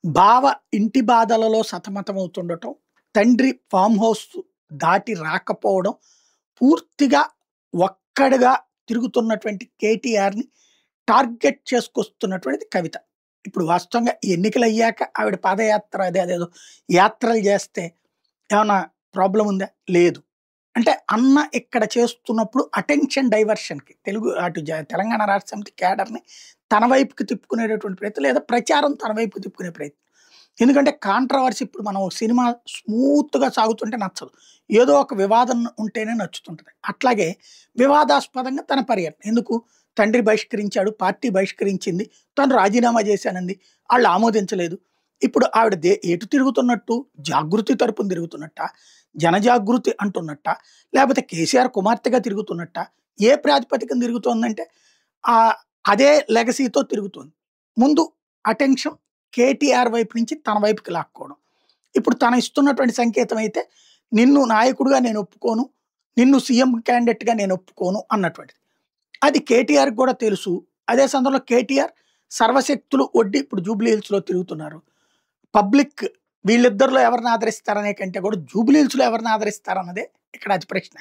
బావ ఇంటి బాధలలో సతమతమవుతుండటం, తండ్రి ఫార్మ్ హౌస్ దాటి రాకపోవడం, పూర్తిగా ఒక్కడిగా తిరుగుతున్నటువంటి కేటీఆర్‌ని టార్గెట్ చేసుకొస్తున్నటువంటిది కవిత. ఇప్పుడు వాస్తవంగా ఎన్నికలయ్యాక ఆవిడ పాదయాత్ర అదేదో యాత్రలు చేస్తే ఏమన్నా ప్రాబ్లమ్ ఉందా? లేదు. అంటే అన్న ఇక్కడ చేస్తున్నప్పుడు అటెన్షన్ డైవర్షన్‌కి తెలుగు అటు తెలంగాణ రాష్ట్ర సమితి క్యాడర్‌ని తన వైపుకి తిప్పుకునేటటువంటి ప్రయత్నం లేదా ప్రచారం తన వైపుకి తిప్పుకునే ప్రయత్నం. ఎందుకంటే కాంట్రవర్సీ ఇప్పుడు మనం సినిమా స్మూత్‌గా సాగుతుంటే నచ్చదు. ఏదో ఒక వివాదం ఉంటేనే నచ్చుతుంటది. అట్లాగే వివాదాస్పదంగా తన పర్యటన. ఎందుకు? తండ్రి బహిష్కరించాడు, పార్టీ బహిష్కరించింది, తను రాజీనామా చేశానంది. ఆళ్ళు ఆమోదించలేదు. ఇప్పుడు ఆవిడ ఎటు తిరుగుతున్నట్టు? జాగృతి తరపున తిరుగుతున్నట్టా? జనజాగృతి అంటున్నట్టా? లేపోతే కేసీఆర్ కుమార్తెగా తిరుగుతున్నట్టా? ఏ ప్రాతిపదికన తిరుగుతోందంటే ఆహ్, అదే లెగసీతో తిరుగుతోంది. ముందు అటెన్షన్ కేటీఆర్ వైపు నుంచి తన వైపుకి లాక్కోవడం. ఇప్పుడు తను ఇస్తున్నటువంటి సంకేతం అయితే నిన్ను నాయకుడిగా నేను ఒప్పుకోను. నిన్ను సీఎం క్యాండిడేట్‌గా నేను ఒప్పుకోను అన్నటువంటిది. అది కేటీఆర్‌కి కూడా తెలుసు. అదే సందర్భంలో కేటీఆర్ సర్వశక్తులు ఒడ్డి ఇప్పుడు జూబ్లీ హిల్స్‌లో తిరుగుతున్నారు. పబ్లిక్ వీళ్ళిద్దరిలో ఎవరిని ఆదరిస్తారనే కంటే కూడా జూబ్లీ హిల్స్‌లో ఎవరిని ఆదరిస్తారన్నదే ఇక్కడ అతి ప్రశ్న.